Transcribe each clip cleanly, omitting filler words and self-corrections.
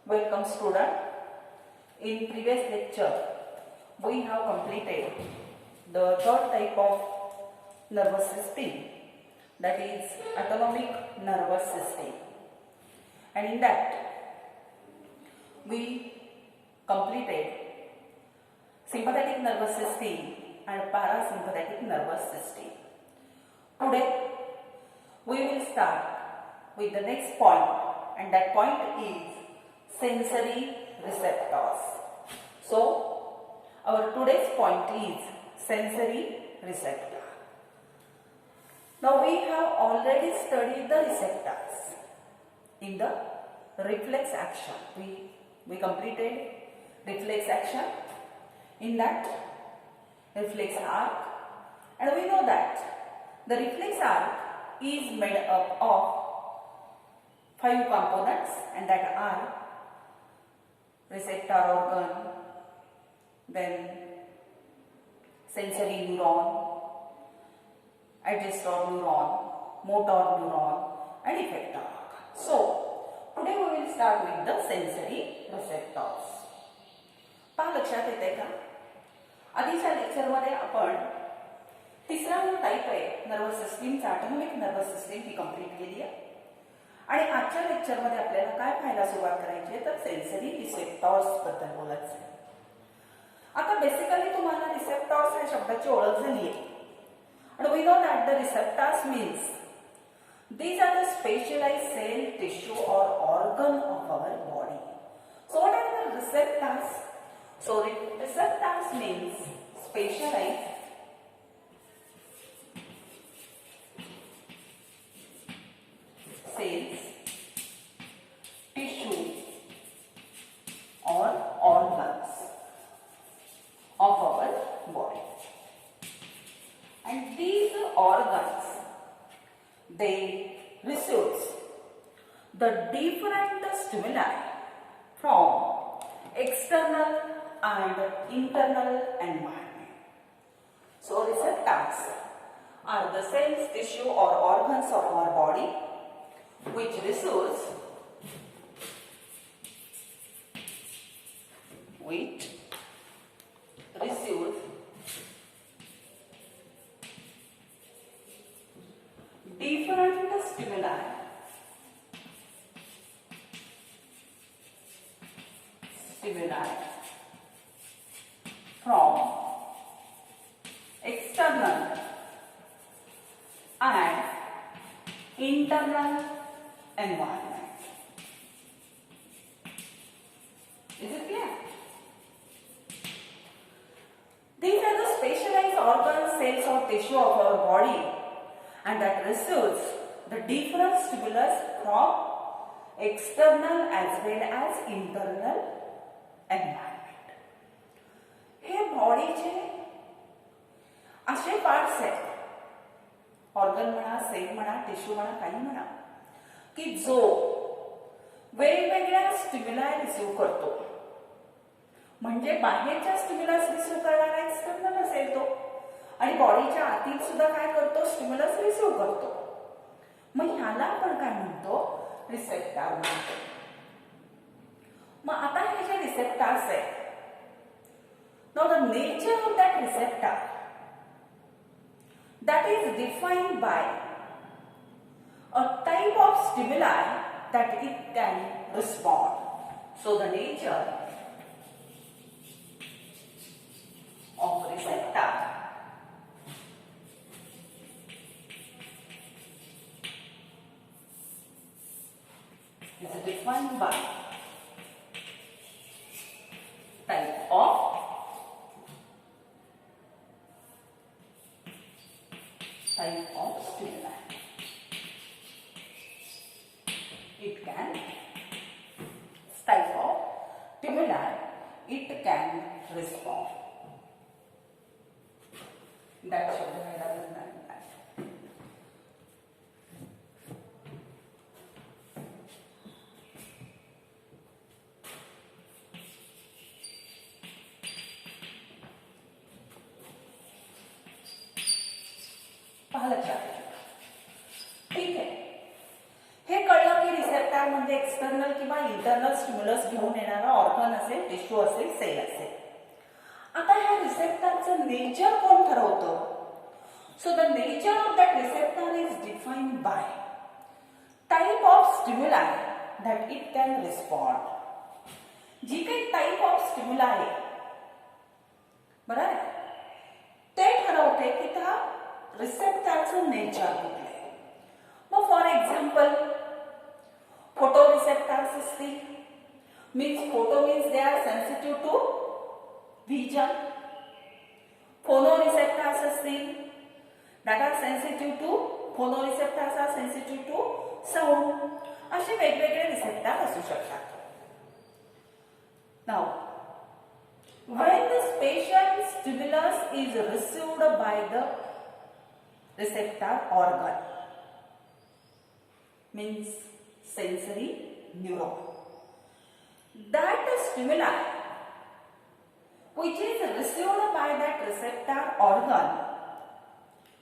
Welcome student. In previous lecture we have completed the third type of nervous system, that is autonomic nervous system, and in that we completed sympathetic nervous system and parasympathetic nervous system. Today we will start with the next point, and that point is sensory receptors. So our today's point is sensory receptor. Now we have already studied the receptors in the reflex action. We completed reflex action, in that reflex arc, and we know that the reflex arc is made up of 5 components, and that are receptor organ, then sensory neuron, adjustor neuron, motor neuron, and effector organ. So today we will start with the sensory receptors. पहा, लक्षात येते का? आधीच्या lecture मध्ये आपण तिसरा जो type आहे नर्वस सिस्टीमचा, ऑटोनॉमिक नर्वस सिस्टीम, ही कंप्लीट केली आहे. आणि आजच्या लेक्चर मध्ये आपल्याला काय पाहायला सुरुवात करायची आहे तर सेन्सरी रिसेप्टर्स बद्दल बोलायचं आहे. आता बेसिकली तुम्हाला रिसेप्टर्स या शब्दाची ओळख झाली आहे. आणि we know that the receptors means these are the specialized cell, tissue or organ of our body. So what are the receptors? So receptors means specialized cells, tissue or organs of our body. And these organs, they receive the different stimuli from external and internal environment. So receptors are the cells, tissue or organs of our body which receives different stimuli from external and internal environment. Is it clear? These are the specialized organs, cells or tissue of our body, and that receives the different stimulus from external as well as internal environment. हे बॉडीचे असे parts आहेत, organ म्हणा, sale म्हणा, tissue म्हणा, काही म्हणा, की जो वेगवेगळ्या स्टिम्युलाई रिसीव्ह करतो. म्हणजे बाहेरच्या स्टिम्युलस रिसीव्ह करणारा एक्सटर्नल असेल तो, आणि बॉडीच्या आतील सुद्धा काय करतो, स्टिम्युलस रिसीव्ह करतो. मग ह्याला आपण काय म्हणतो, रिसेप्टर म्हणतो. मग आता हे जे रिसेप्टर्स आहेत, now the nature of that receptor, that is defined by a type of stimuli that it can respond. So the nature of receptor is defined by type of stimuli. It can type of stimuli it can respond. That शब्द घ्यायला लागणार नाही. पहा लक्षात. ठीक आहे, हे कळलं की रिसेप्टर म्हणजे एक्सटर्नल किंवा इंटरनल स्टिम्युलस घेऊन येणारा ऑर्गन असेल, टिश्यू असेल, सेल असेल. आता ह्या रिसेप्टरचं नेचर कोण ठरवतं? So the nature of that receptor is defined by type of stimuli that it can respond. जी काही टाइप ऑफ स्टिम्युला आहे, बरोबर, ते ठरवते की त्या रिसेप्टरचं नेचर कुठलं आहे. मग फॉर एक्झाम्पल फोटो रिसेप्टर्स असतील, means photo means they are sensitive to vision. Phono receptors असतील, that are sensitive to, phono receptors are sensitive to sound. असे वेगवेगळे रिसेप्टर असू शकतात. Now when the spatial stimulus is received by the receptor organ, means sensory neuron, that stimuli which is received by that receptor organ,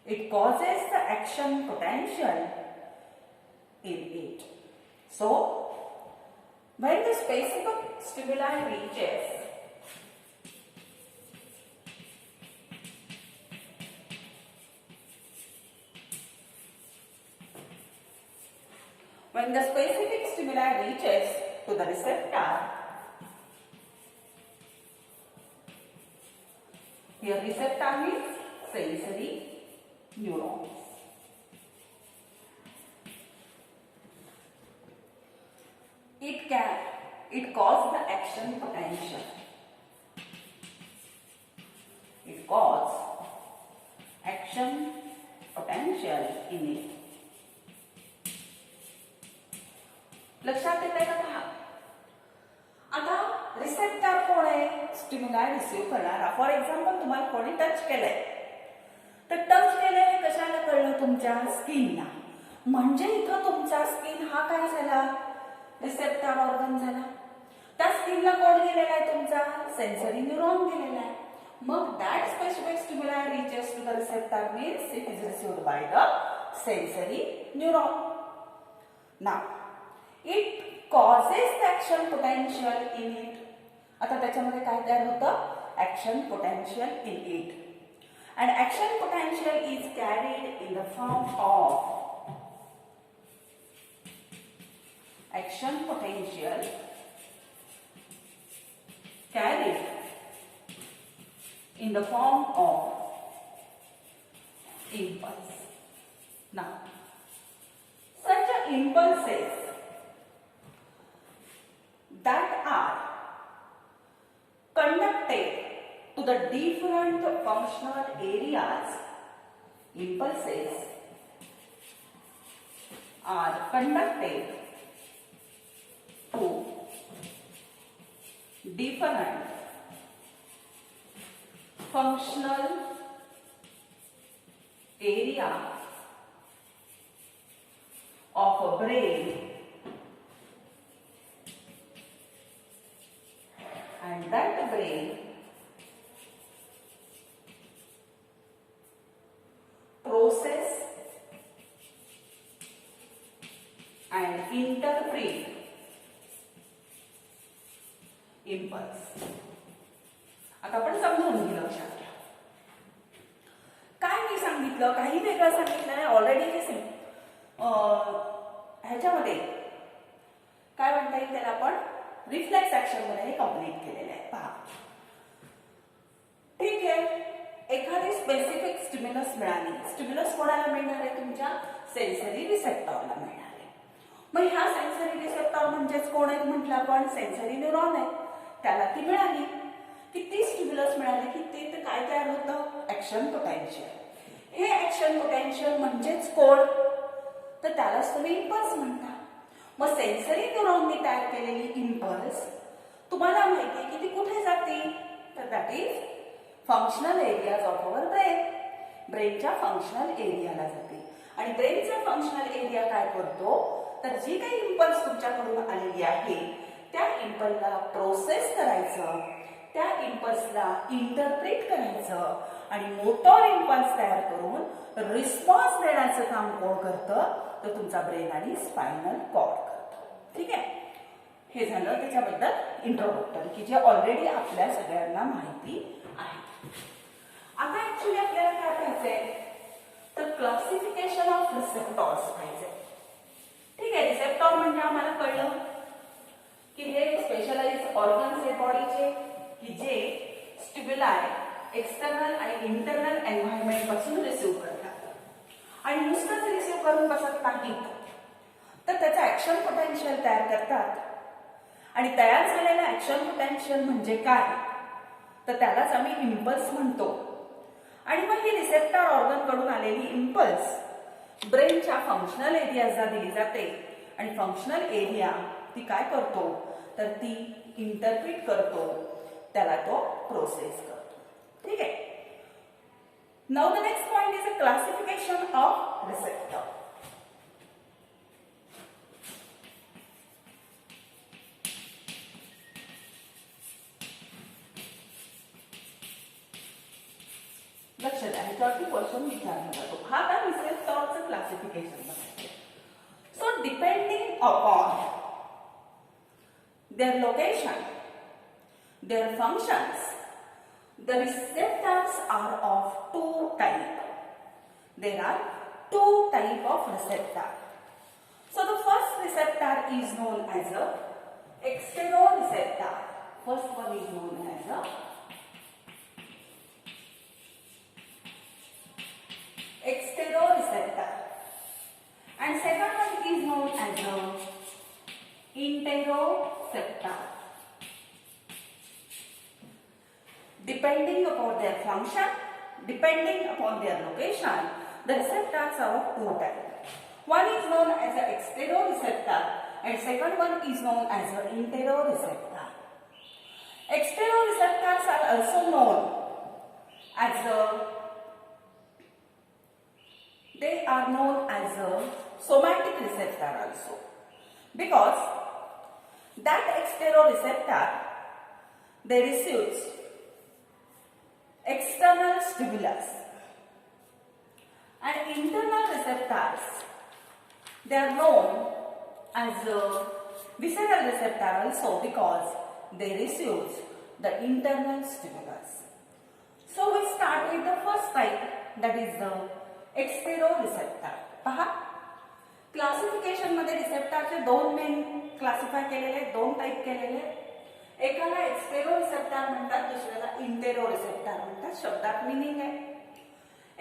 it causes the action potential in it. So when the specific stimuli reaches when the specific stimuli reaches to the receptor, here receptor means sensory neurons. It causes the action potential. It causes action potential in it. लक्षात येते का? पहा, आता receptor कोण आहे? स्टिम्युलाई receive करणारा. For example तुम्हाला कोणी टच केलंय, तर टच केलंय हे कशाला कळलं? तुमच्या स्किनला. म्हणजे इथं तुमचा स्किन हा काय झाला? रिसेप्टर ऑर्गन झाला. त्या स्किनला कोण गेलेला आहे? तुमचा सेन्सरी न्यूरॉन गेलेला आहे. मग that specific stimuli reaches to the receptor means it is received by the sensory neuron. Now it causes the action potential in it. आता त्याच्यामध्ये काय तयार होतं? action potential in it. And action potential is carried in the form of action potential carried in the form of impulse. Now, such impulses that are conducted to the different functional areas, impulses are conducted to different functional area of a brain, and that brain process and interpret impulse. आता आपण समजून घेऊ. लक्षात घ्या, काय मी सांगितलं? काही वेगळं सांगितलं आहे ऑलरेडी. हे ह्याच्यामध्ये काय म्हणता येईल त्याला? आपण रिफ्लेक्स ऍक्शन मध्ये हे कंप्लीट केलेलं आहे. पहा, ठीक आहे, एखादी स्पेसिफिक स्टिम्युलस मिळाली. स्टिम्युलस कोणाला मिळणार आहे? तुमच्या सेन्सरी रिसेप्टरला मिळणार आहे. मग ह्या सेन्सरी रिसेप्टर म्हणजेच कोण आहेत म्हटलं आपण? सेन्सरी न्यूरॉन आहे. त्याला ती मिळाली. किती स्टिम्युलस मिळाले की ते काय तयार होतं? Action potential. हे ऍक्शन पोटेन्शियल म्हणजेच कोण? तर त्यालाच तुम्ही इम्पल्स म्हणता. मग सेन्सरी न्यूरॉनने तयार केलेली इम्पल्स तुम्हाला माहिती आहे की ती कुठे जाते? तर that is functional areas of our brain. ब्रेनच्या फंक्शनल एरियाला जाते. आणि ब्रेनचा फंक्शनल एरिया काय करतो? तर जी काही इम्पल्स तुमच्याकडून आलेली आहे त्या इम्पल्सला प्रोसेस करायचं, त्या इम्पल्सला इंटरप्रेट करायचं आणि मोटर इम्पल्स तयार करून रिस्पॉन्स देण्याचं काम कोण करतं? तर तुमचा ब्रेन आणि स्पायनल कॉर्ड करतो. ठीक आहे, हे झालं त्याच्याबद्दल इंट्रोडक्टरी की जे ऑलरेडी आपल्या सगळ्यांना माहिती आहे. आता ऍक्च्युली आपल्याला काय पाहिजे तर क्लासिफिकेशन ऑफ रिसेप्टॉर्स पाहिजे. ठीक आहे, रिसेप्टॉर म्हणजे आम्हाला कळलं की हे स्पेशलाइज ऑर्गन्स आहेत बॉडीचे की जे स्टिम्युलाई एक्सटर्नल आणि इंटरनल एन्व्हायरमेंट पासून रिसीव्ह करतात आणि नुसतंच रिसीव्ह करून बसत नाहीत तर त्याचं ऍक्शन पोटेन्शियल तयार करतात. आणि तयार झालेलं ऍक्शन पोटेन्शियल म्हणजे काय तर त्यालाच आम्ही इम्पल्स म्हणतो. आणि मग ही रिसेप्टर ऑर्गन कडून आलेली इम्पल्स ब्रेनच्या फंक्शनल एरियाजला दिली जाते आणि फंक्शनल एरिया ती काय करतो तर ती इंटरप्रिट करतो, त्याला तो प्रोसेस करतो. ठीक आहे. Now the next point is a classification of receptor. लक्ष द्या, ह्याच्यावरती क्वेश्चन विचारला जातो. हा का रिसेप्टॉरचं क्लासिफिकेशन बघायचं. So depending upon their location, their functions, the receptors are of two types. There are two types of receptor. So the first receptor is known as a exteroreceptor. First one is known as a exteroreceptor and second one is known as a interoceptor. Depending upon their function, depending upon their location, the receptors are of two types. One is known as an exteroreceptor and second one is known as an interoreceptor. Exteroreceptors are also known as a somatic receptor also, because that exteroreceptor they receives external stimulus and internal receptors they are known as a visceral receptor also, because they receives the internal stimulus. So we start with the first type, that is the exteroreceptor. पहा, classification मध्ये रिसेप्टरचे दोन main classify केलेले, दोन type केलेले. एकाला एक्सटेरोरिसेप्टर म्हणतात, दुसऱ्याला इंटेरोरिसेप्टर म्हणतात. शब्दात मिनिंग आहे.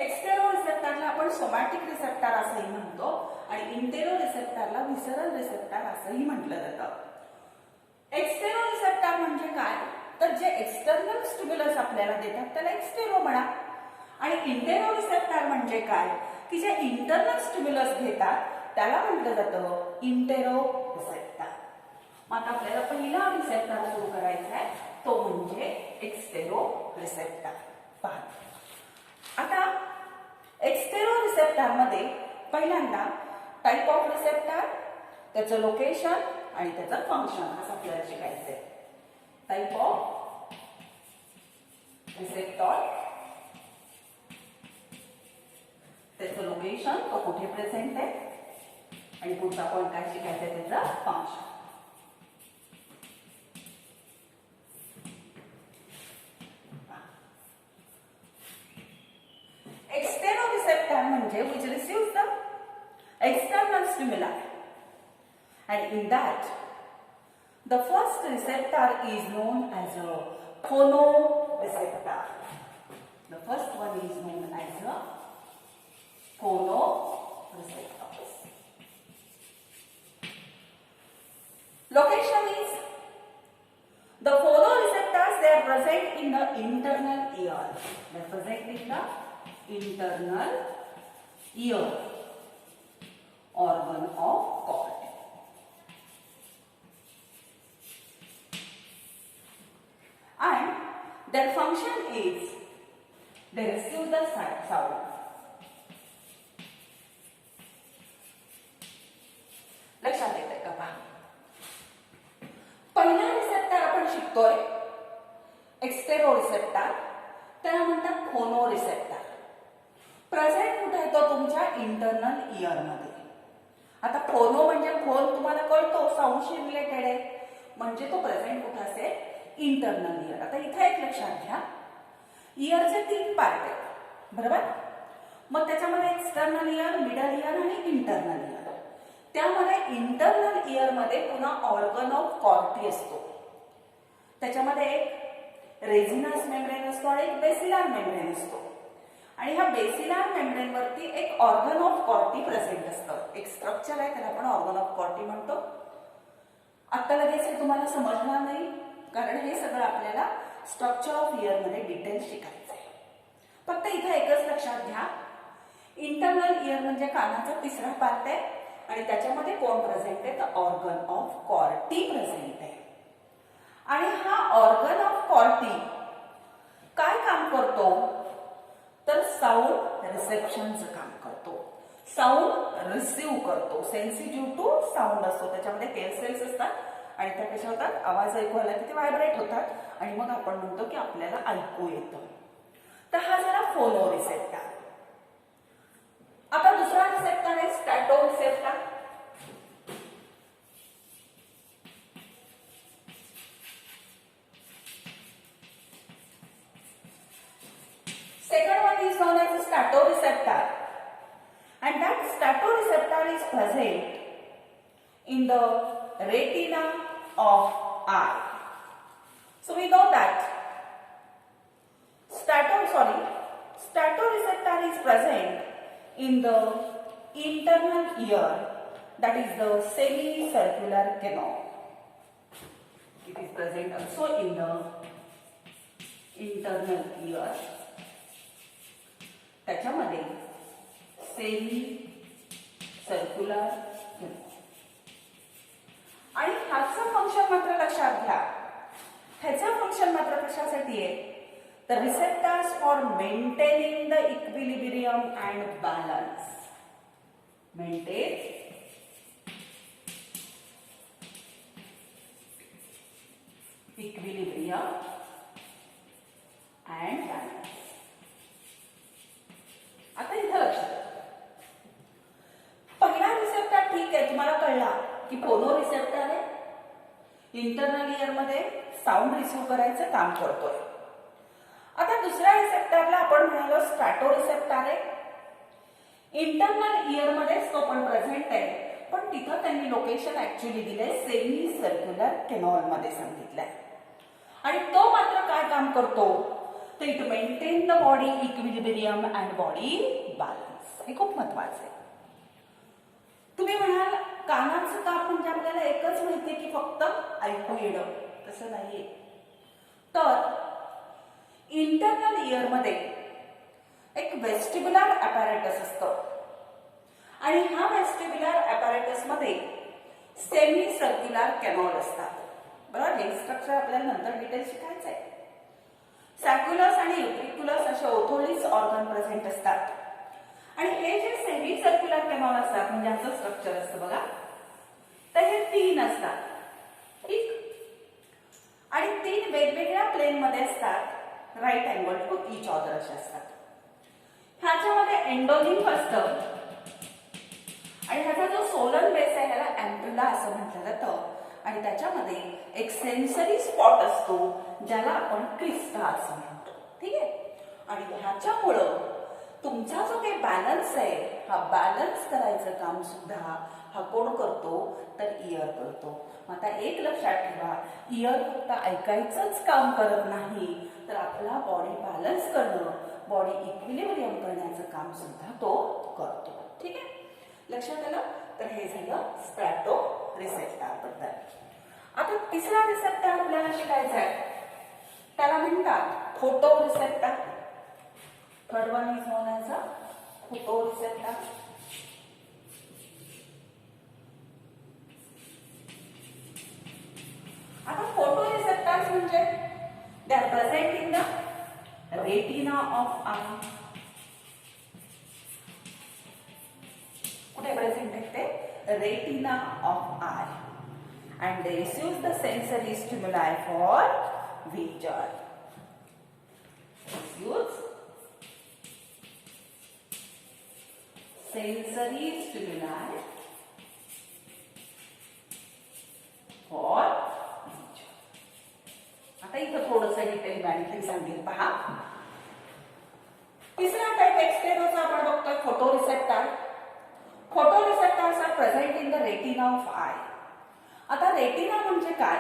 एक्सटेरोरिसेप्टरला आपण सोमॅटिक रिसेप्टर असंही म्हणतो आणि इंटेरोरिसेप्टरला व्हिसरल रिसेप्टर असंही म्हटलं जातं. एक्सटेरोरिसेप्टर म्हणजे काय तर जे एक्सटर्नल स्टिम्युलस आपल्याला देतात त्याला एक्सटेरो म्हणा, आणि इंटेरोरिसेप्टर म्हणजे काय की जे इंटरनल स्टिम्युलस घेतात त्याला म्हटलं जातं इंटेरोरिसेप्टर. आता आपल्याला पहिला रिसेप्टर सुरू करायचा आहे तो म्हणजे एक्सटेरोरिसेप्टर. पहा, आता एक्सटेरोरिसेप्टर मध्ये पहिल्यांदा टाइप ऑफ रिसेप्टर, त्याचं लोकेशन आणि त्याचं फंक्शन असं आपल्याला शिकायचं आहे. टाइप ऑफ रिसेप्टर, त्याचं लोकेशन, तो कुठे प्रेझेंट आहे, आणि पुढचा पॉइंट काय शिकायचं आहे त्याचं फंक्शन. Exteroreceptor म्हणजे which receives the external stimuli, and in that the first receptor is known as a phonoreceptor. The first one is known as a phonoreceptor. Location is the phonoreceptors, they are present in the internal ear. They are present in the internal ear organ of cord. And their function is they receive the sound. लक्षात येते का पहा, पहिला receptor आपण शिकतोय एक्सटेरोरिसेप्टर, त्याला म्हणतात फोनोरिसेप्टर. Present कुठे येतो तुमच्या इंटरनल इयर मध्ये. आता फोनो म्हणजे फोन तुम्हाला कळतो, साऊंडशी म्हणजे तो प्रेझेंट कुठे असेल इंटरनल इयर. आता इथे एक लक्षात घ्या, इयरचे 3 पार्ट आहेत बरोबर. मग त्याच्यामध्ये एक्सटर्नल इयर, मिडल इयर आणि इंटरनल इयर. त्यामध्ये इंटरनल इयर मध्ये पुन्हा ऑर्गन ऑफ कॉर्टी असतो. त्याच्यामध्ये एक रेझिनस मेम्ब्रेन असतो आणि एक बेसिलार मेम्ब्रेन असतो. आणि ह्या बेसिलार मेम्ब्रेन वरती एक ऑर्गन ऑफ कॉर्टी प्रेझेंट असतं. एक स्ट्रक्चर आहे त्याला आपण ऑर्गन ऑफ कॉर्टी म्हणतो. आता लगेच हे तुम्हाला समजणार नाही कारण हे सगळं आपल्याला स्ट्रक्चर ऑफ इयर मध्ये डिटेल शिकायचं आहे. फक्त इथे एकच लक्षात घ्या, इंटरनल इयर म्हणजे कानाचा तिसरा पार्ट आहे आणि त्याच्यामध्ये कोण प्रेझेंट आहे तर ऑर्गन ऑफ कॉर्टी प्रेझेंट आहे. आणि हा ऑर्गन ऑफ कॉर्टी काय काम करतो तर साऊंड रिसेप्शनचं काम करतो. साऊंड रिसीव्ह करतो. सेन्सिटिव्ह टू साऊंड असतो. त्याच्यामध्ये हेअर सेल्स असतात आणि त्या कशा होतात, आवाज ऐकू आला की ते व्हायब्रेट होतात आणि मग आपण म्हणतो की आपल्याला ऐकू येतं. तर हा झाला फोनो रिसेप्टर. आता दुसरा रिसेप्टर आहे स्टॅटो receptor. Second one is known as the statoreceptor, and that statoreceptor is present in the retina of eye. So we know that statoreceptor is present in the internal ear, that is the semicircular canal. It is present also in the internal ear. त्याच्यामध्ये semi circular आणि ह्याचं function मात्र लक्षात घ्या. ह्याचं function मात्र कशासाठी आहे तर receptors for maintaining the equilibrium and balance. Maintain equilibrium and balance. आता इथं लक्षात, पहिला रिसेप्टर ठीक आहे तुम्हाला कळला की फोनो रिसेप्टर आहे, इंटरनल इयर मध्ये साऊंड रिसीव्ह करायचं काम करतोय. आता दुसऱ्या रिसेप्टरला आपण म्हणालो स्ट्रॅटो रिसेप्टर आहे. इंटरनल इयर मध्येच तो पण प्रेझेंट आहे पण तिथं त्यांनी लोकेशन ऍक्च्युअली दिलंय सेमी सर्क्युलर केनॉल मध्ये सांगितलंय. आणि तो मात्र काय काम करतो तर it maintain the body equilibrium and body balance. हे खूप महत्वाचं आहे. तुम्ही म्हणाल कानाचं काम म्हणजे आपल्याला एकच माहितीये की फक्त ऐकू येणं, तसं नाहीये. तर इंटरनल इयर मध्ये एक वेस्टिब्युलर अपॅरेटस असतं आणि ह्या वेस्टिब्युलर अपॅरेटस मध्ये सेमी सर्क्युलर कॅनॉल असतात बरोबर. हे स्ट्रक्चर आपल्याला नंतर डिटेल शिकायचं आहे. सॅक्युलस आणि युट्रिक्युलस असे ओथोलिस ऑर्गन प्रेझेंट असतात आणि हे जे सेमी सर्क्युलर कॅनॉल असतात म्हणजे असं स्ट्रक्चर असतं बघा. तर हे 3 असतात ठीक, आणि 3 वेगवेगळ्या प्लेन मध्ये असतात. Right angle to each other असे असतात. ह्याच्यामध्ये एंडोलिम्फ असतं आणि ह्याचा जो सोलर बेस आहे ह्याला अँप्युला असं म्हटलं जातं आणि त्याच्यामध्ये एक सेन्सरी स्पॉट असतो ज्याला आपण क्रिस्टा असं म्हणतो ठीक आहे. आणि ह्याच्यामुळं तुमचा जो काही बॅलन्स आहे हा बॅलन्स करायचं काम सुद्धा हा कोण करतो तर इयर करतो. आता एक लक्षात ठेवा, इयर फक्त ऐकायचंच काम करत नाही तर आपला बॉडी बॅलन्स करणं, बॉडी इक्विलिब्रियम करण्याचं काम सुद्धा तो करतो ठीक आहे. लक्षात आलं. तर हे झालं स्ट्रॅटो रिसेप्टर बद्दल. आता तिसरा रिसेप्टर आपल्याला शिकायचा आहे त्याला म्हणतात photo receptor. Third one is non as a photo receptor. आता फोटो रिसेप्टर्स म्हणजे they are present in the retina of I. कुठे प्रेझेंट आहेत ते retina of I and they receive the sensory stimuli for vision. Receives sensory stimuli for detail मॅनिफिंग सांगेल पहा. तिसरा type एक्सटेरोचा आपण बघतोय photo receptor. Photo receptors are present in the retina of eye. आता रेटिना म्हणजे काय,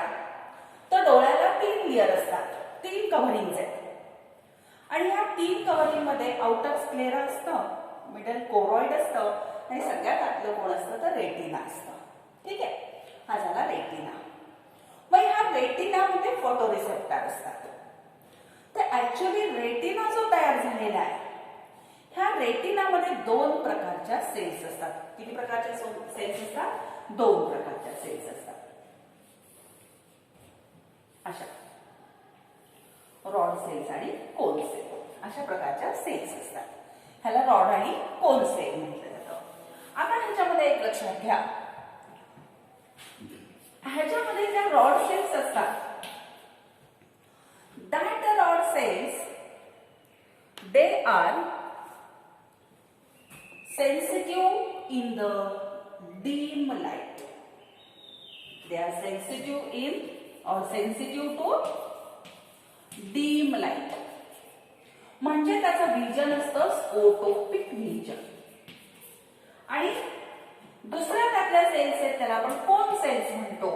तर डोळ्याला 3 लेयर असतात, 3 कव्हरिंग्स आहेत आणि या 3 कव्हरिंग मध्ये आउटर स्क्लेरा असतं, मिडल कोरॉइड असतं आणि सगळ्यात आतलं कोण असतं तर रेटिना असतं. ठीक आहे, हा झाला रेटिना. मग ह्या रेटिनामध्ये फोटो रिसेप्टर असतात. तर ऍक्च्युअली रेटिना जो तयार झालेला आहे, ह्या रेटिनामध्ये 2 प्रकारच्या सेल्स असतात. किती प्रकारच्या सेल्स असतात? 2 प्रकारच्या सेल्स असतात. अशा रॉड सेल्स आणि कोन सेल अशा प्रकारच्या सेल्स असतात. ह्याला रॉड आणि कोन सेल म्हटलं जातं. आता ह्याच्यामध्ये एक लक्षात घ्या, ह्याच्यामध्ये ज्या रॉड सेल्स असतात, that rod cells they are sensitive in the dim light. They are sensitive in or sensitive to dim light. म्हणजे त्याचं विजन असतं स्कोटोपिक विजन. आणि दुसऱ्या त्यातल्या सेल्स आहेत त्याला आपण कोन सेल्स म्हणतो.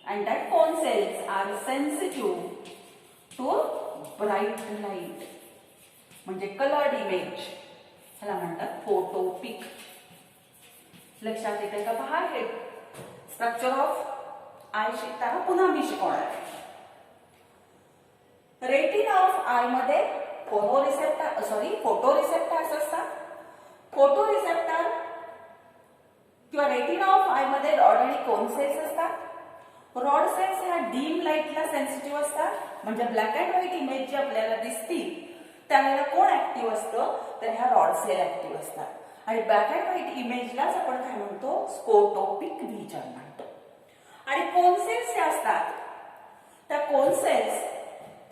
and that cone cells are sensitive to bright light. म्हणजे कलर्ड इमेज ह्याला म्हणतात फोटोपिक. लक्षात येते का पहा, हे स्ट्रक्चर ऑफ आय शिकताना पुन्हा मी शिकवणार आहे. रेटिना ऑफ आय मध्ये फोटो रिसेप्टर्स असतात. फोटो रिसेप्टर किंवा रेटिना ऑफ आय मध्ये रॉड आणि कोन सेल्स असतात. रॉड सेल्स ह्या डीम लाईटला सेन्सिटिव्ह असतात. म्हणजे ब्लॅक अँड व्हाईट इमेज जी आपल्याला दिसतील त्यावेळेला कोण ऍक्टिव्ह असतं तर ह्या रॉड सेल ऍक्टिव्ह असतात. आणि ब्लॅक अँड व्हाईट इमेजलाच आपण काय म्हणतो, स्कोटोपिक व्हिजन म्हणतो. आणि कोन सेल्स ज्या असतात त्या कोन सेल्स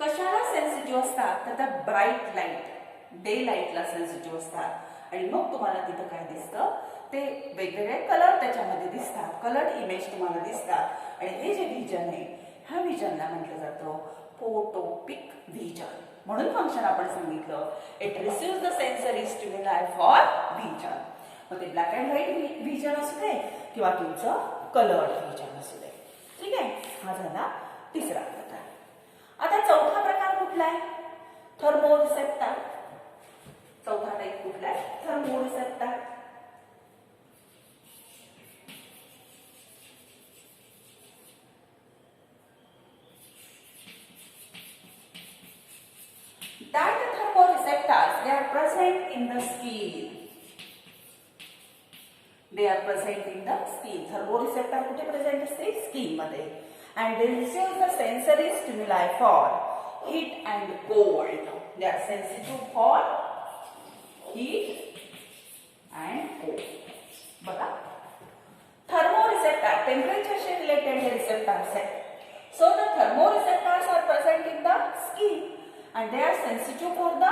कशाला सेन्सिटिव्ह असतात तर त्या ब्राईट लाईट डे लाईटला सेन्सिटिव्ह असतात. आणि मग तुम्हाला तिथं काय दिसतं, ते वेगवेगळे कलर त्याच्यामध्ये दिसतात, कलर्ड इमेज तुम्हाला दिसतात. आणि हे जे व्हिजन आहे ह्या व्हिजनला म्हटलं जातं फोटोपिक व्हिजन. म्हणून फंक्शन आपण सांगितलं, it receive the sensory stimuli for vision. मग ते ब्लॅक अँड व्हाईट व्हिजन असू दे किंवा तुमचं कलर्ड व्हिजन असू दे. ठीक आहे, हा झाला तिसरा प्रकार. आता चौथा प्रकार कुठला आहे, थर्मो रिसेप्टर. चौथा टाईप कुठला आहे, thermo receptor. That thermoreceptors, they are present in the skin. They are present in the skin. Thermoreceptor कुठे present असते, स्किन मध्ये. And they receive the sensory stimuli for heat and cold. They are sensitive for heat and cold. बघा, thermoreceptor temperature related हे receptors आहेत. So the thermoreceptors are present in the skin. And they are sensitive for the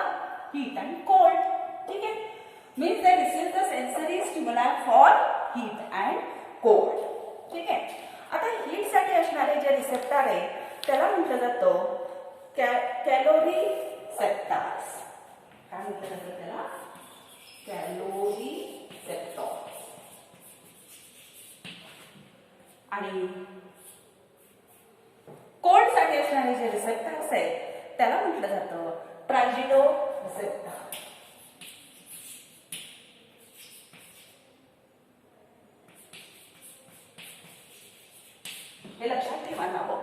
heat and cold. ठीक है, means they receive the sensory stimuli for heat and cold. ठीक है, आता heat साठी असणारे जे रिसेप्टर आहे त्याला म्हटलं जातं कॅलोरी सेप्टर्स. काय म्हटलं जातं त्याला, कॅलोरी सेप्टर्स. आणि कोल्ड साठी असणारे जे रिसेप्टर्स आहेत त्याला म्हटलं जातं ट्रायजिडो रिसेप्टर. हे लक्षात ठेवायला हवं.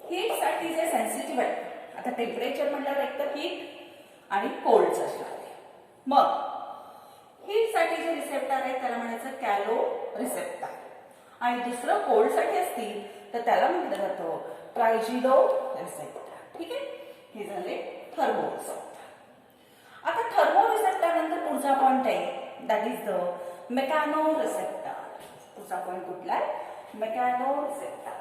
हीट साठी जे सेन्सिटिव्ह आहे, आता टेम्परेचर म्हटल्यावर एक तर हीट आणि कोल्ड असणार आहे. मग हीट साठी जे रिसेप्टर आहे त्याला म्हणायचं कॅलो रिसेप्टर. आणि दुसरं कोल्ड साठी असतील तर त्याला म्हटलं जातं ट्रायजिडो रिसेप्टर. ठीक आहे, हे झाले थर्मो रिसेप्टर. आता थर्मो रिसेप्टर नंतर पुढचा पॉइंट आहे, that is the mechano receptor. पुढचा पॉइंट कुठला आहे, mechano receptor.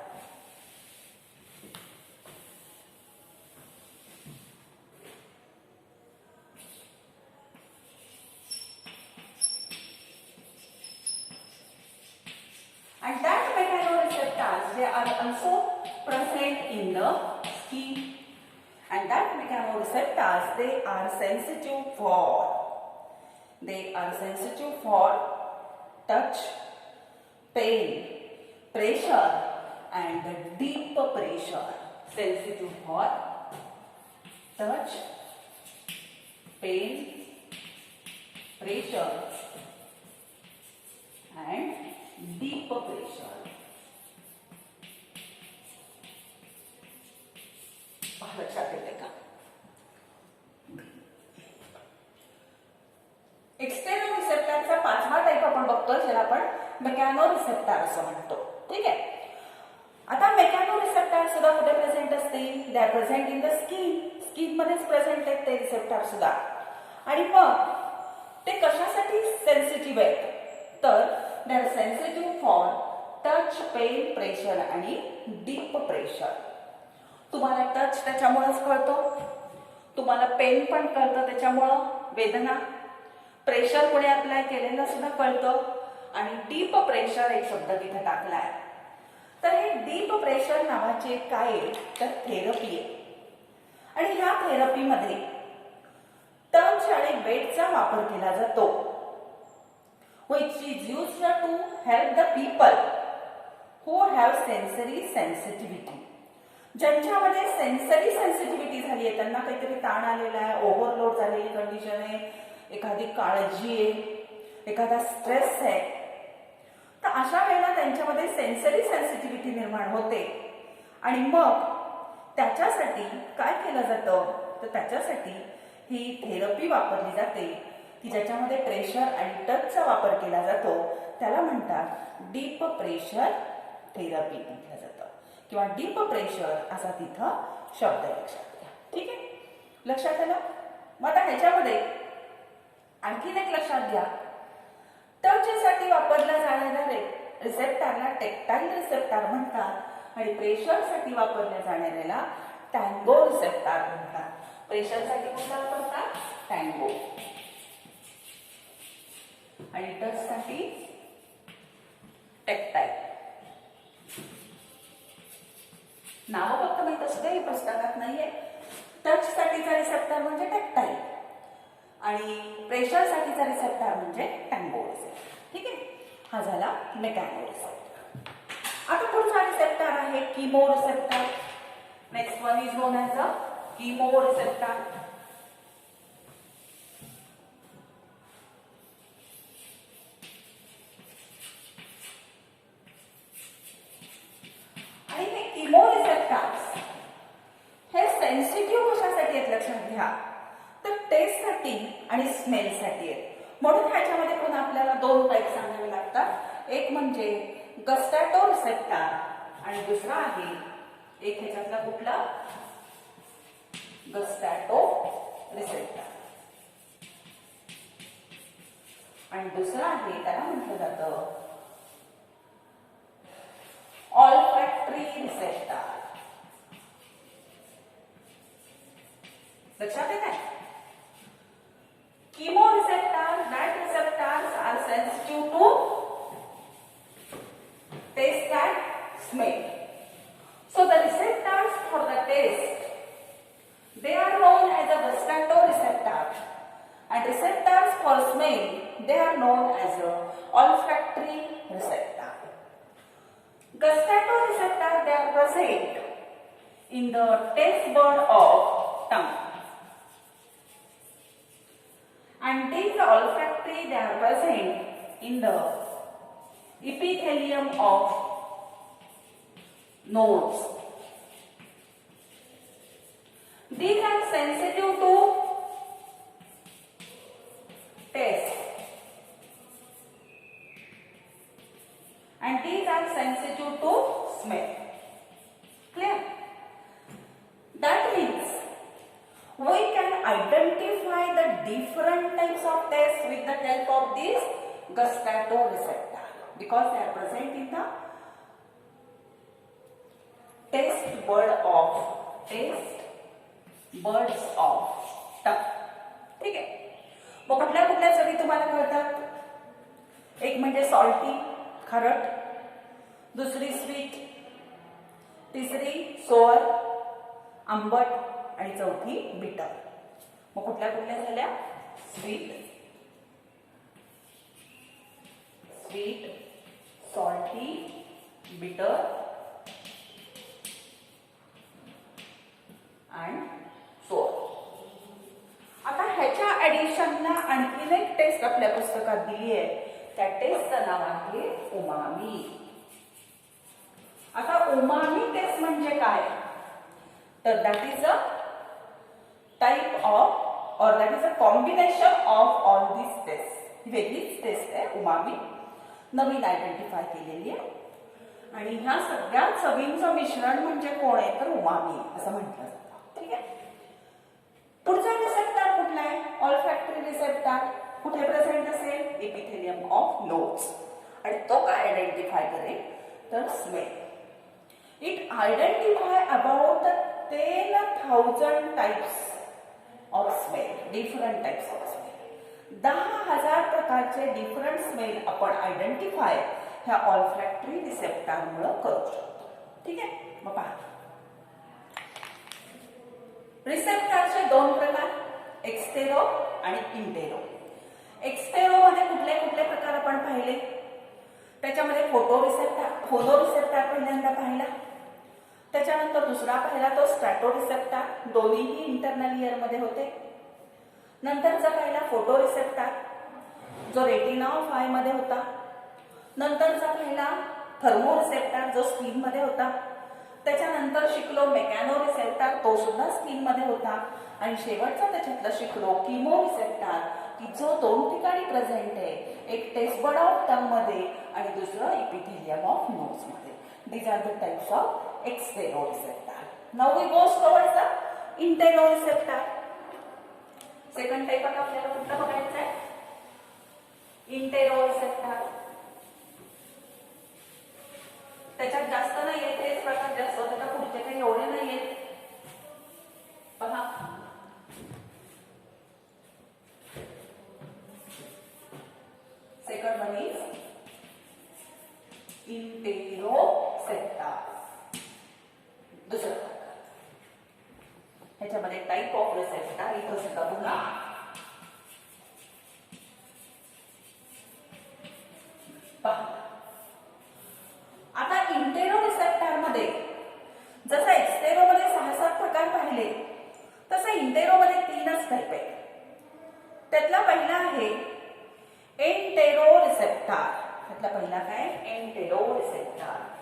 And that mechanoreceptors, they are also present in the skin, and that mechanoreceptors, they are sensitive for touch, pain, pressure and deep pressure. Sensitive for touch, pain, pressure and deep pressure. लक्षात येते का? External रिसेप्टरचा पाचवा type आपण बघतोय, ज्याला आपण मेकॅनोरिसेप्टर असं म्हणतो. ठीक आहे. आता मेकॅनोरिसेप्टर सुद्धा कुठे प्रेझेंट असतील? They are present in the skin मध्येच प्रेझेंट आहेत ते रिसेप्टर सुद्धा. आणि मग ते कशासाठी सेन्सिटिव्ह आहेत? तर they are sensitive for touch, pain, pressure आणि डीप प्रेशर. तुम्हाला टच त्याच्यामुळेच कळतो, तुम्हाला पेन पण कळतं त्याच्यामुळं, वेदना, प्रेशर कोणी अप्लाय केलेलं सुद्धा कळतं, आणि डीप प्रेशर एक शब्द तिथे टाकलाय. तर हे डीप प्रेशर नावाचे काय तर थेरपी आहे. आणि ह्या थेरपीमध्ये टच आणि वेटचा वापर केला जातो, which is used to help the people who have sensory sensitivity. ज्यांच्यामध्ये सेन्सरी सेन्सिटिव्हिटी झाली आहे, त्यांना काहीतरी ताण आलेला आहे, ओव्हरलोड झालेली कंडिशन आहे, एखादी काळजी आहे, एखादा स्ट्रेस आहे, तर अशा वेळेला त्यांच्यामध्ये सेन्सरी सेन्सिटिव्हिटी निर्माण होते. आणि मग त्याच्यासाठी काय केलं जातं? तर त्याच्यासाठी ही थेरपी वापरली जाते की ज्याच्यामध्ये प्रेशर आणि टचचा वापर केला जातो. त्याला म्हणतात डीप प्रेशर थेरपी म्हटलं जातं किंवा डीप प्रेशर असा तिथं शब्द लक्षात घ्या. ठीक आहे, लक्षात आलं? मग आता ह्याच्यामध्ये आणखीन एक लक्षात घ्या, टचसाठी वापरल्या जाणाऱ्या रिसेप्टरला टेक्टाईल रिसेप्टर म्हणतात आणि प्रेशरसाठी वापरल्या जाणाऱ्याला टँगो रिसेप्टर म्हणतात. प्रेशरसाठी कोणता वापरतात? टँगो. आणि टचसाठी टेक्टाईल. नाव फक्त माहित असते, हे पुस्तकात नाहीये. टच साठीचा रिसेप्टर म्हणजे टेक्टाईल आणि प्रेशर साठीचा रिसेप्टर म्हणजे टँगो रिसेप्टर. ठीक आहे, हा झाला मेकॅनो रिसेप्टर. आता पुढचा रिसेप्टर आहे chemo receptor. Next one is non as a chemo receptor. आणि हे कीमो रिसेप्टर्स हे सेन्सिटिव्ह कशासाठी आहेत लक्षात घ्या, तर टेस्टसाठी आणि स्मेलसाठी आहेत. म्हणून ह्याच्यामध्ये पण आपल्याला दोन टाईप सांगावे लागतात. एक म्हणजे गस्टॅटो रिसेप्टर आणि दुसरा आहे एक ह्याच्यातला कुठला? गस्टॅटो रिसेप्टर. आणि दुसरा आहे त्याला म्हटलं जातं olfactory receptor. लक्षात येत आहे? Chemoreceptor, that receptors are sensitive to taste and smell. So the receptors for the taste, they are known as a gustatorreceptor, and receptors for smell, they are known as a olfactory receptor. Gustatorreceptor, they are present in the taste bud of tongue, and these olfactory, they are present in the epithelium of nose. These are sensitive to taste, and these are sensitive to smell. Clear? That means we can identify the different types of taste with the help of these gustatorreceptor, because they are present in the taste buds of tongue. ठीक आहे. मग कुठल्या कुठल्या चवी तुम्हाला कळतात? एक म्हणजे सॉल्टी, खारट, दुसरी स्वीट, तिसरी सोअर आंबट आणि चौथी बिटर. मग कुठल्या कुठल्या झाल्या? स्वीट, स्वीट, सॉल्टी, बिटर अँड सोअर. आता ह्याच्या ऍडिशनला आणखीन एक टेस्ट आपल्या पुस्तकात दिली आहे. त्या टेस्टचं नाव आहे उमामी. आता उमामी टेस्ट म्हणजे काय? तर that is a type of और that is a combination of all this taste. वेगळीच टेस्ट आहे उमामी, नवीन आयडेंटिफाय केलेली आहे. आणि ह्या सगळ्या चवींचं मिश्रण म्हणजे कोण आहे? तर उमामी असं म्हटलं जातं. ठीक आहे. पुढचा रिसेप्टर कुठला आहे? ऑल्फॅक्टरी रिसेप्टर. कुठे प्रेझेंट असेल? Epithelium of nose. आणि तो काय आयडेंटिफाय करेल? तर smell. It identify about 10,000 types of smell, different types of smell. 10,000 प्रकारचे डिफरंट स्मेल आपण आयडेंटिफाय ह्या ऑल्फॅक्टरी रिसेप्टरमुळे करू शकतो. ठीक आहे. मग पहा, रिसेप्टरचे दोन प्रकार, एक्सटेरो आणि इंटेरो. एक्सटेरो मध्ये कुठले कुठले प्रकार आपण पाहिले? त्याच्यामध्ये फोटो रिसेप्टर पहिल्यांदा पाहिला. त्याच्यानंतर दुसरा पाहिला तो स्ट्रॅटो रिसेप्टर, दोन्हीही इंटरनल इयर मध्ये होते. नंतरचा पाहिला फोटो रिसेप्टर जो रेटिना ऑफ आय मध्ये होता. नंतरचा पाहिला थर्मो रिसेप्टर जो स्किन मध्ये होता. त्याच्यानंतर शिकलो मेकॅनो रिसेप्टर, तो सुद्धा स्किन मध्ये होता. आणि शेवटचा त्याच्यातलं शिकलो किमो रिसेप्टर की जो दोन ठिकाणी प्रेझेंट आहे, एक टेस्ट बड ऑफ टंग मध्ये आणि दुसरं एपिथेलियम ऑफ नोज मध्ये. These are the types of extero receptor. Now we go towards the intero receptor. Second type आता आपल्याला कुठला बघायचा आहे? Intero receptor. त्याच्यात जास्त नाही आहेत, तेच प्रकार जास्त होते. तर पुढचे काही एवढे नाही आहेत. पहा, second one is intero sceptre. दुसरं ह्याच्यामध्ये टाइप ऑफ रिसेप्टर इथं सुद्धा बघा. आता इंटेरो रिसेप्टर मध्ये जसं एक्सटेरो मध्ये 6-7 प्रकार पाहिले, तसं इंटेरो मध्ये 3च टाइप आहे. त्यातला पहिला आहे एंटेरो रिसेप्टर. त्यातला पहिला काय? Entero receptor.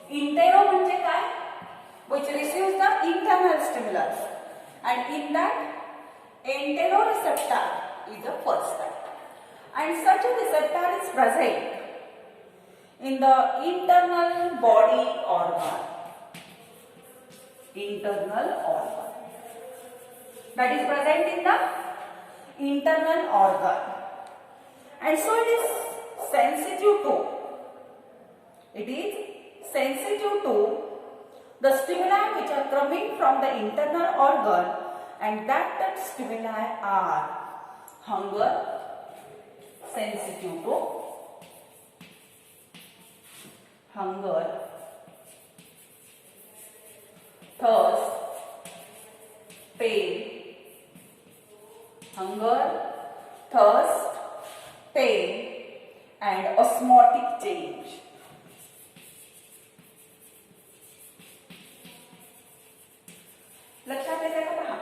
इंटेरो म्हणजे काय? which receives the internal stimulus, and in that enteroreceptor is the first type, and such a receptor is present in the internal body organ. Internal organ that is present in the internal organ, and so it is sensitive to the stimuli which are coming from the internal organ, and that stimuli are hunger, sensitive to hunger, thirst, pain, hunger, thirst, pain, and osmotic change. लक्षात येते का? पहा,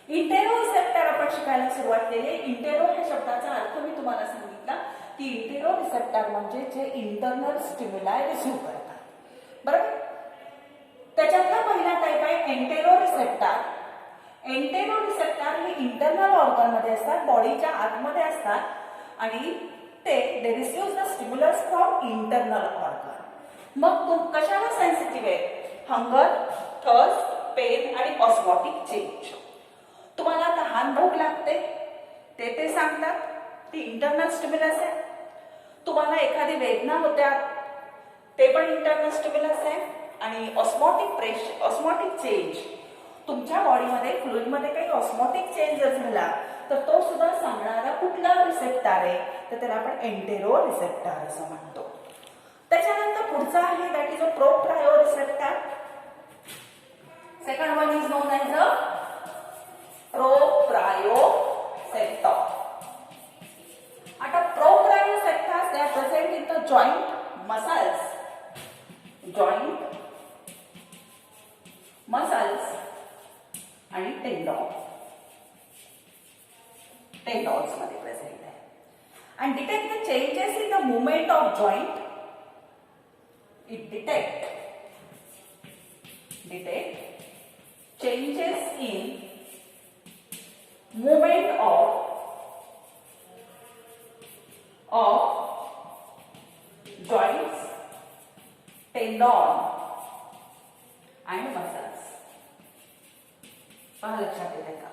intero receptor आपण शिकायला सुरुवात केली. Intero ह्या शब्दाचा अर्थ मी तुम्हाला सांगितला की इंटेरो रिसेप्टर म्हणजे जे इंटरनल स्टिम्युलाय रिसीव्ह करतात. बरोबर. त्याच्यातला पहिला टाइप आहे एंटेरो रिसेप्टर. एंटेरो रिसेप्टर हे इंटरनल ऑर्गन मध्ये असतात, बॉडीच्या आतमध्ये असतात आणि they receive the stimulus from internal organ. मग तो कशाला सेन्सिटिव्ह आहे? हंगर, थर्स्ट, पेन आणि ऑस्मॉटिक चेंज. तुम्हाला तहान भूक लागते ते सांगतात, ती इंटरनल स्टिम्युलस आहे. तुम्हाला एखादी वेदना होत्या ते पण इंटरनल स्टिम्युलस आहे. आणि ऑस्मॉटिक चेंज, तुमच्या बॉडीमध्ये फ्लुइडमध्ये काही ऑस्मोटिक चेंज जर झाला तर तो सुद्धा सांगणारा कुठला रिसेप्टर आहे तर त्याला आपण एंटेरो रिसेप्टर असं म्हणतो. त्याच्यानंतर पुढचा आहे that is a proprio receptor. Second one is known as a proprioceptor. आता proprioceptors they are present in the joint muscles आणि tendons मध्ये प्रेझेंट आहे and detect the changes in the movement of joint. It detect changes in movement of joints, tendon and muscles. पहा लक्षात येते का?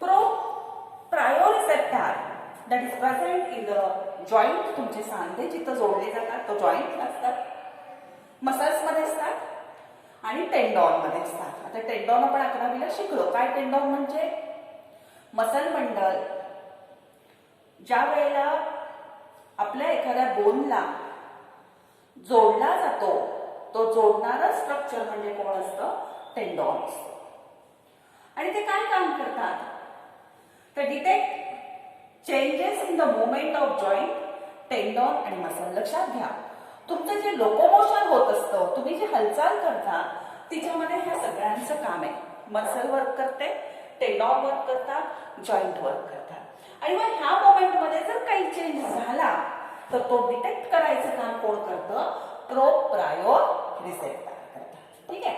Proprioceptor that is present in the joint, तुमचे सांधे जिथं जोडले जातात तो जॉइंट असतात, मसल्स मध्ये असतात आणि टेंडॉन मध्ये असतात. आता टेंडॉन आपण 11वीला शिकलो. काय टेंडॉन म्हणजे? मसल मंडल ज्या वेळेला आपल्या एखाद्या बोनला जोडला जातो तो जोडणारा स्ट्रक्चर म्हणजे कोण असतं? टेंडॉन असतं. आणि ते काय काम करतात? तर detect changes in the movement of joint, tendon आणि मसल. लक्षात घ्या, तुमचं जे लोकोमोशन होत असतं, तुम्ही जी हालचाल करता तिच्यामध्ये ह्या सगळ्यांचं काम आहे. मसल वर्क करते, टेंडॉन वर्क करतात, जॉइंट वर्क करतात. आणि मग ह्या मोमेंटमध्ये जर काही चेंज झाला तर तो डिटेक्ट करायचं काम कोण करतं? प्रोप्रायो रिसेप्टर करतात. ठीक आहे.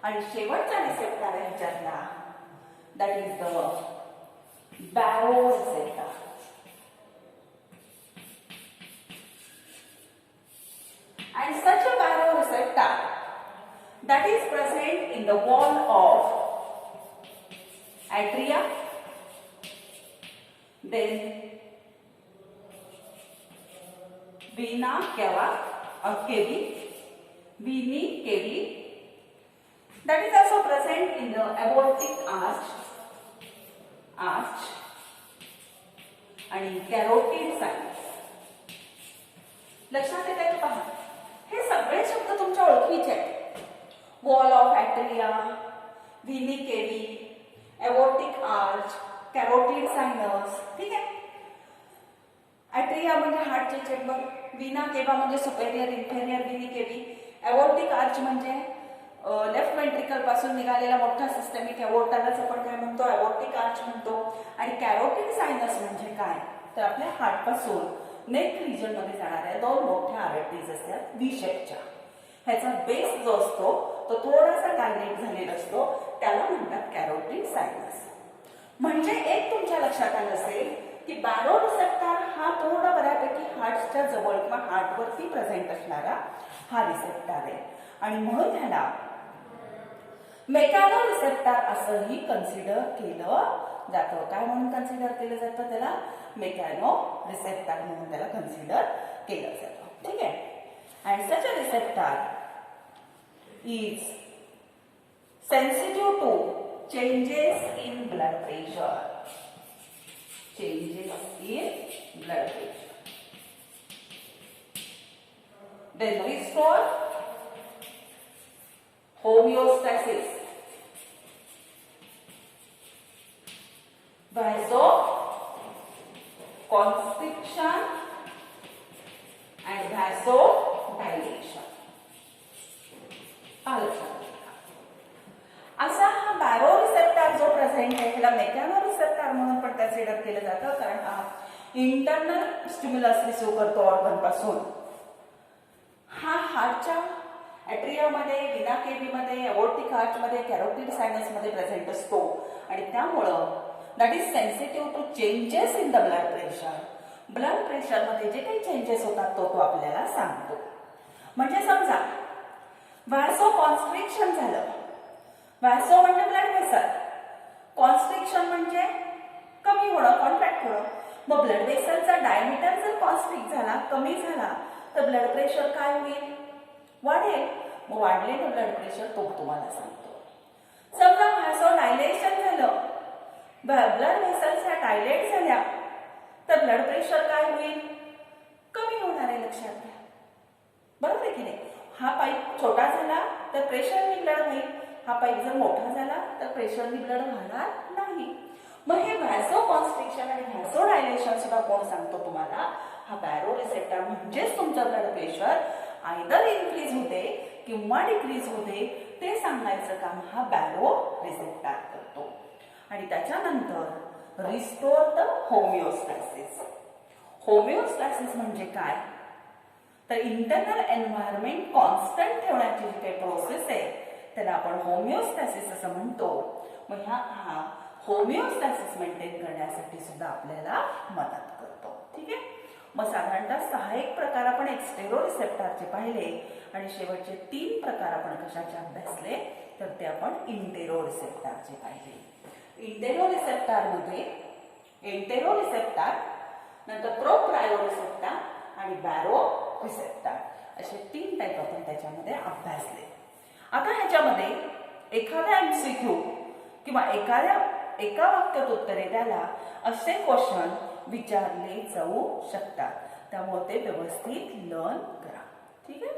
आणि शेवटचा रिसेप्टर आहे ह्याच्यातला that is the baroreceptor. And such a baroreceptor that is present in the wall of atria, then vena cava cava, that is also present in the aortic arch आणि कॅरोटिड साइनस. लक्षात येते का? पहा, हे सगळे शब्द तुमच्या ओळखीचे आहेत. Wall of atria, venae cavae, aortic arch, carotid sinus. ठीक आहे. ॲट्रिया म्हणजे हार्टचे चेंबर, व्हिना केवा म्हणजे superior inferior venae cavae, aortic arch म्हणजे लेफ्ट वेंट्रिकल पासून निघालेला मोठा सिस्टमिक एवोर्टालाच आपण काय म्हणतो? एवोर्टिक आर्च म्हणतो. आणि कॅरोटिड सायनस म्हणजे काय? तर आपल्या हार्ट पासून नेक रिजन मध्ये जाणाऱ्या 2 मोठ्या आर्टरीज असतात व्ही शेपच्या. ह्याचा बेस जो असतो तो थोडासा डायलेट झालेला असतो, त्याला म्हणतात कॅरोटिड सायनस. म्हणजे एक तुमच्या लक्षात आलं असेल की बॅरोरिसेप्टर हा थोडा बऱ्यापैकी हार्टच्या जवळ किंवा हार्टवरती प्रेझेंट असणारा हा रिसेप्टर आहे. आणि म्हणून ह्याला मेकॅनो रिसेप्टर असंही कन्सिडर केलं जातं. काय म्हणून कन्सिडर केलं जातं? त्याला मेकॅनो रिसेप्टर म्हणून त्याला कन्सिडर केलं जातं. ठीक आहे. And such a receptor is sensitive to changes in blood pressure. Then restore homeostasis, vasoconstriction and vasodilation. असा हा बॅरोरिसेप्टर जो प्रेझेंट आहे त्याला मेकॅनो रिसेप्टर म्हणून पण कन्सिडर केलं जातं, कारण हा इंटरनल स्टिम्युलस रिसीव्ह करतो ऑर्गन पासून. हा हार्टच्या ॲट्रियामध्ये, व्हिना केव्हीमध्ये, एवोर्टिक आर्चमध्ये, कॅरोटिड सायनसमध्ये प्रेझेंट असतो. आणि त्यामुळं that is sensitive to changes in the blood pressure. Blood प्रेशरमध्ये जे काही चेंजेस होतात तो आपल्याला सांगतो. म्हणजे समजा व्हॅसोकॉन्स्ट्रिक्शन झालं. व्हॅसो म्हणजे ब्लड व्हेसल, कॉन्स्ट्रिक्शन म्हणजे कमी होणं, कॉन्ट्रॅक्ट होणं. मग ब्लड व्हेसलचा डायमीटर जर कॉन्स्ट्रिक्ट झाला, कमी झाला तर ब्लड प्रेशर काय होईल? वाढेल. मग वाढलेलं ब्लड प्रेशर तो तुम्हाला सांगतो. डायलेशन झालं, ब्लड व्हेसल्स ह्या डायलेट झाल्या तर ब्लड प्रेशर काय होईल? कमी होणार आहे, लक्षात घ्या. बरोबर आहे की नाही? हा पाईप छोटा झाला तर प्रेशरने ब्लड होईल, हा पाईप जर मोठा झाला तर प्रेशरने ब्लड वाहणार नाही. मग हे व्हॅसो कॉन्स्ट्रिक्शन आणि व्हॅसो डायलेशन सुद्धा कोण सांगतो तुम्हाला? हा बॅरो रिसेप्टर म्हणजेच तुमचं ब्लड प्रेशर आयदर इन्क्रीज होते किंवा डिक्रीज होते ते सांगायचं काम हा बॅरो रिसेप्टर करतो. आणि त्याच्यानंतर रिस्टोर द होमिओस्टॅसिस. होमिओस्टॅसिस म्हणजे काय? तर इंटरनल एन्व्हायरमेंट कॉन्स्टंट ठेवण्याची जी काही प्रोसेस आहे त्याला आपण होमिओस्टॅसिस असं म्हणतो. मग हा होमिओस्टॅसिस मेंटेन करण्यासाठी सुद्धा आपल्याला मदत करतो. ठीक आहे. मग साधारणतः 6 एक प्रकार आपण एक्स्टेरो रिसेप्टरचे पाहिले आणि शेवटचे 3 प्रकार आपण कशाचे अभ्यासले तर ते आपण इंटेरो रिसेप्टरचे पाहिले. इंटेरो रिसेप्टरमध्ये एंटेरो रिसेप्टर, नंतर प्रोप्रायो रिसेप्टर आणि बॅरो रिसेप्टर असे 3 टाईप आपण त्याच्यामध्ये अभ्यासले. आता ह्याच्यामध्ये एखादा एमसीक्यू किंवा एका वाक्यात उत्तरे द्यायला असे क्वेश्चन विचारले जाऊ शकतात. त्यामुळे ते व्यवस्थित लर्न करा. ठीक आहे.